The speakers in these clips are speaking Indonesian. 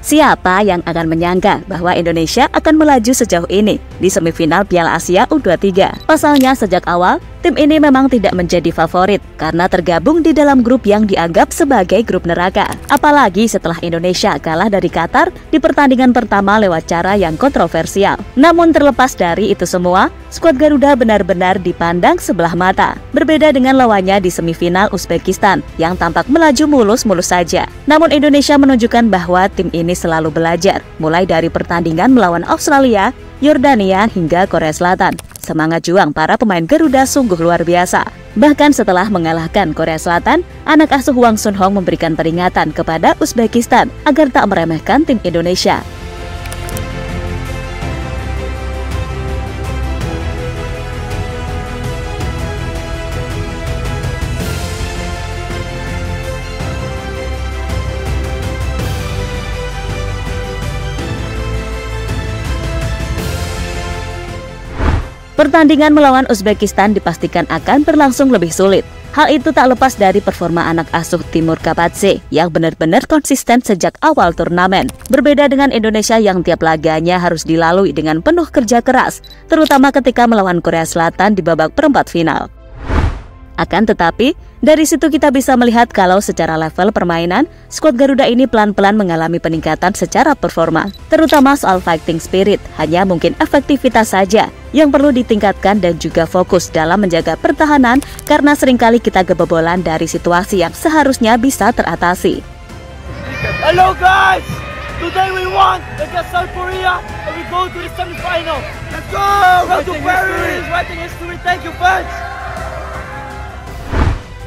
Siapa yang akan menyangka bahwa Indonesia akan melaju sejauh ini di semifinal Piala Asia U23? Pasalnya sejak awal, tim ini memang tidak menjadi favorit karena tergabung di dalam grup yang dianggap sebagai grup neraka. Apalagi setelah Indonesia kalah dari Qatar di pertandingan pertama lewat cara yang kontroversial. Namun terlepas dari itu semua, skuad Garuda benar-benar dipandang sebelah mata. Berbeda dengan lawannya di semifinal Uzbekistan yang tampak melaju mulus-mulus saja. Namun Indonesia menunjukkan bahwa tim ini selalu belajar, mulai dari pertandingan melawan Australia, Yordania hingga Korea Selatan. Semangat juang para pemain Garuda sungguh luar biasa. Bahkan setelah mengalahkan Korea Selatan, anak asuh Hwang Sun-hong memberikan peringatan kepada Uzbekistan agar tak meremehkan tim Indonesia. Pertandingan melawan Uzbekistan dipastikan akan berlangsung lebih sulit. Hal itu tak lepas dari performa anak asuh Timur Kapadze yang benar-benar konsisten sejak awal turnamen. Berbeda dengan Indonesia yang tiap laganya harus dilalui dengan penuh kerja keras, terutama ketika melawan Korea Selatan di babak perempat final. Akan tetapi, dari situ kita bisa melihat kalau secara level permainan, skuad Garuda ini pelan-pelan mengalami peningkatan secara performa. Terutama soal fighting spirit, hanya mungkin efektivitas saja yang perlu ditingkatkan dan juga fokus dalam menjaga pertahanan karena seringkali kita kebobolan dari situasi yang seharusnya bisa teratasi. Hello guys! Today we won against South Korea and we go to the semi-final. Let's go! Go to Paris! Writing history, thank you fans!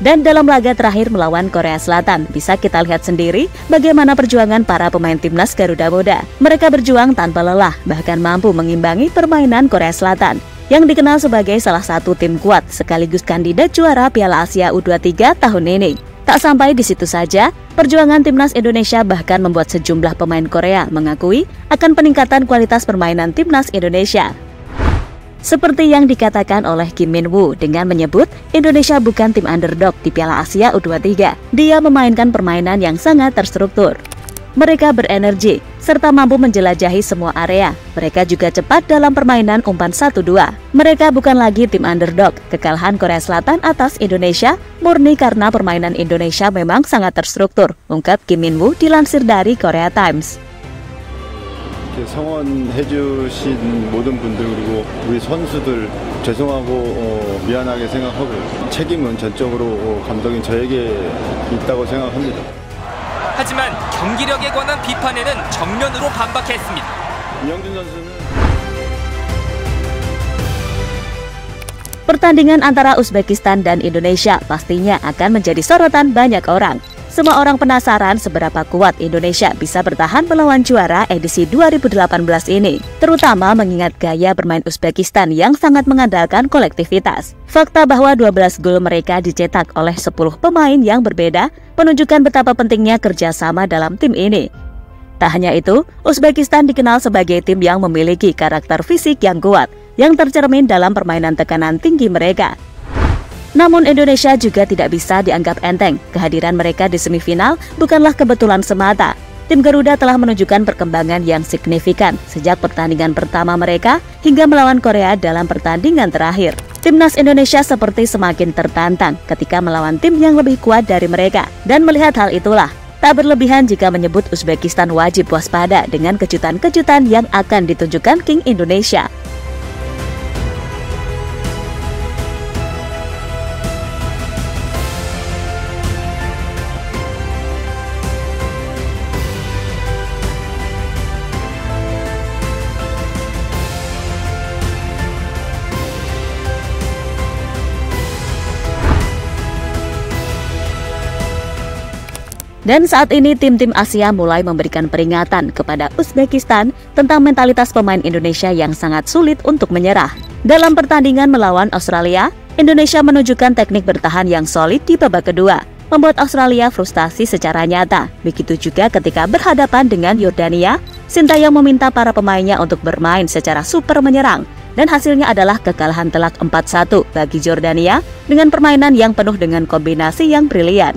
Dan dalam laga terakhir melawan Korea Selatan, bisa kita lihat sendiri bagaimana perjuangan para pemain timnas Garuda Muda. Mereka berjuang tanpa lelah, bahkan mampu mengimbangi permainan Korea Selatan, yang dikenal sebagai salah satu tim kuat sekaligus kandidat juara Piala Asia U23 tahun ini. Tak sampai di situ saja, perjuangan timnas Indonesia bahkan membuat sejumlah pemain Korea mengakui akan peningkatan kualitas permainan timnas Indonesia. Seperti yang dikatakan oleh Kim Min-woo dengan menyebut Indonesia bukan tim underdog di Piala Asia U23. Dia memainkan permainan yang sangat terstruktur. Mereka berenergi serta mampu menjelajahi semua area. Mereka juga cepat dalam permainan umpan 1-2. Mereka bukan lagi tim underdog. Kekalahan Korea Selatan atas Indonesia murni karena permainan Indonesia memang sangat terstruktur, ungkap Kim Min-woo dilansir dari Korea Times. 성원해주신 모든 분들 그리고 우리 선수들 죄송하고 미안하게 생각하고 책임은 전적으로 감독인 저에게 있다고 생각합니다. 하지만 경기력에 관한 비판에는 정면으로 반박했습니다. 이영준 선수는 Pertandingan antara Uzbekistan dan Indonesia pastinya akan menjadi sorotan banyak orang. Semua orang penasaran seberapa kuat Indonesia bisa bertahan melawan juara edisi 2018 ini, terutama mengingat gaya bermain Uzbekistan yang sangat mengandalkan kolektivitas. Fakta bahwa 12 gol mereka dicetak oleh 10 pemain yang berbeda menunjukkan betapa pentingnya kerjasama dalam tim ini. Tak hanya itu, Uzbekistan dikenal sebagai tim yang memiliki karakter fisik yang kuat, yang tercermin dalam permainan tekanan tinggi mereka. Namun Indonesia juga tidak bisa dianggap enteng. Kehadiran mereka di semifinal bukanlah kebetulan semata. Tim Garuda telah menunjukkan perkembangan yang signifikan sejak pertandingan pertama mereka hingga melawan Korea dalam pertandingan terakhir. Timnas Indonesia seperti semakin tertantang ketika melawan tim yang lebih kuat dari mereka. Dan melihat hal itulah, tak berlebihan jika menyebut Uzbekistan wajib waspada dengan kejutan-kejutan yang akan ditunjukkan King Indonesia. Dan saat ini tim-tim Asia mulai memberikan peringatan kepada Uzbekistan tentang mentalitas pemain Indonesia yang sangat sulit untuk menyerah. Dalam pertandingan melawan Australia, Indonesia menunjukkan teknik bertahan yang solid di babak kedua, membuat Australia frustasi secara nyata. Begitu juga ketika berhadapan dengan Yordania, Sintayong meminta para pemainnya untuk bermain secara super menyerang. Dan hasilnya adalah kekalahan telak 4-1 bagi Yordania dengan permainan yang penuh dengan kombinasi yang brilian.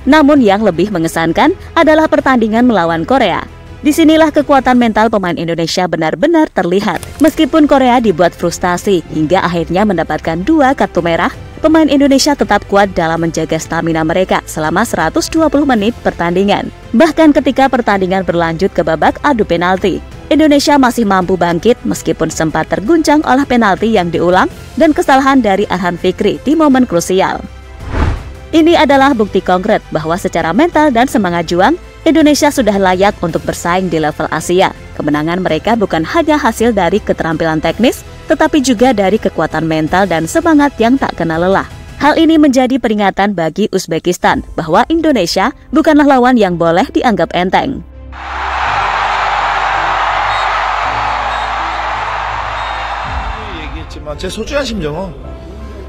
Namun yang lebih mengesankan adalah pertandingan melawan Korea. Disinilah kekuatan mental pemain Indonesia benar-benar terlihat. Meskipun Korea dibuat frustasi hingga akhirnya mendapatkan 2 kartu merah, pemain Indonesia tetap kuat dalam menjaga stamina mereka selama 120 menit pertandingan. Bahkan ketika pertandingan berlanjut ke babak adu penalti, Indonesia masih mampu bangkit meskipun sempat terguncang oleh penalti yang diulang dan kesalahan dari Arhan Fikri di momen krusial. Ini adalah bukti konkret bahwa secara mental dan semangat juang, Indonesia sudah layak untuk bersaing di level Asia. Kemenangan mereka bukan hanya hasil dari keterampilan teknis, tetapi juga dari kekuatan mental dan semangat yang tak kenal lelah. Hal ini menjadi peringatan bagi Uzbekistan bahwa Indonesia bukanlah lawan yang boleh dianggap enteng. 얘기했지만 제 소중한 심정은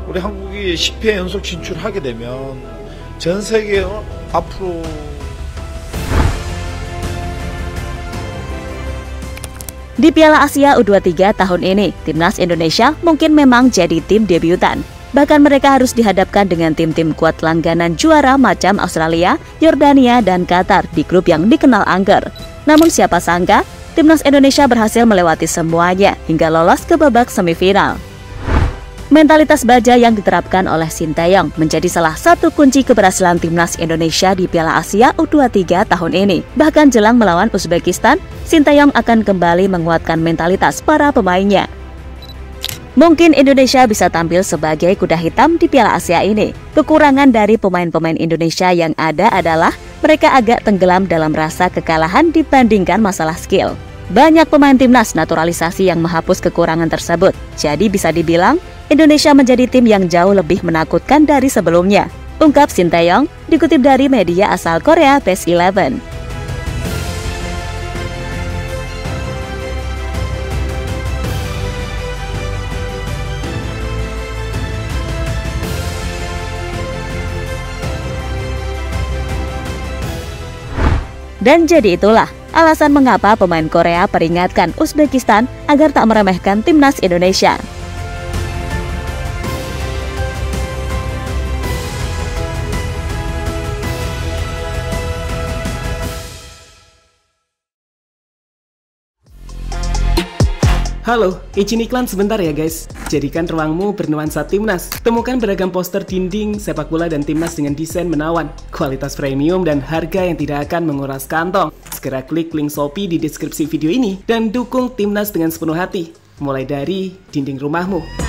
우리 한국이 10회 연속 진출하게 되면 전 세계 앞으로 Di Piala Asia U23 tahun ini, timnas Indonesia mungkin memang jadi tim debutan. Bahkan mereka harus dihadapkan dengan tim-tim kuat langganan juara macam Australia, Yordania, dan Qatar di grup yang dikenal angker. Namun siapa sangka, timnas Indonesia berhasil melewati semuanya hingga lolos ke babak semifinal. Mentalitas baja yang diterapkan oleh Sinteyong menjadi salah satu kunci keberhasilan timnas Indonesia di Piala Asia U23 tahun ini. Bahkan jelang melawan Uzbekistan, Sinteyong akan kembali menguatkan mentalitas para pemainnya. Mungkin Indonesia bisa tampil sebagai kuda hitam di Piala Asia ini. Kekurangan dari pemain-pemain Indonesia yang ada adalah mereka agak tenggelam dalam rasa kekalahan dibandingkan masalah skill. Banyak pemain timnas naturalisasi yang menghapus kekurangan tersebut. Jadi bisa dibilang, Indonesia menjadi tim yang jauh lebih menakutkan dari sebelumnya, ungkap Sinteyong dikutip dari media asal Korea Best 11. Dan jadi itulah alasan mengapa pemain Korea peringatkan Uzbekistan agar tak meremehkan timnas Indonesia. Halo, izin iklan sebentar ya guys. Jadikan ruangmu bernuansa timnas. Temukan beragam poster dinding, sepak bola dan timnas dengan desain menawan, kualitas premium dan harga yang tidak akan menguras kantong. Segera klik link Shopee di deskripsi video ini dan dukung timnas dengan sepenuh hati. Mulai dari dinding rumahmu.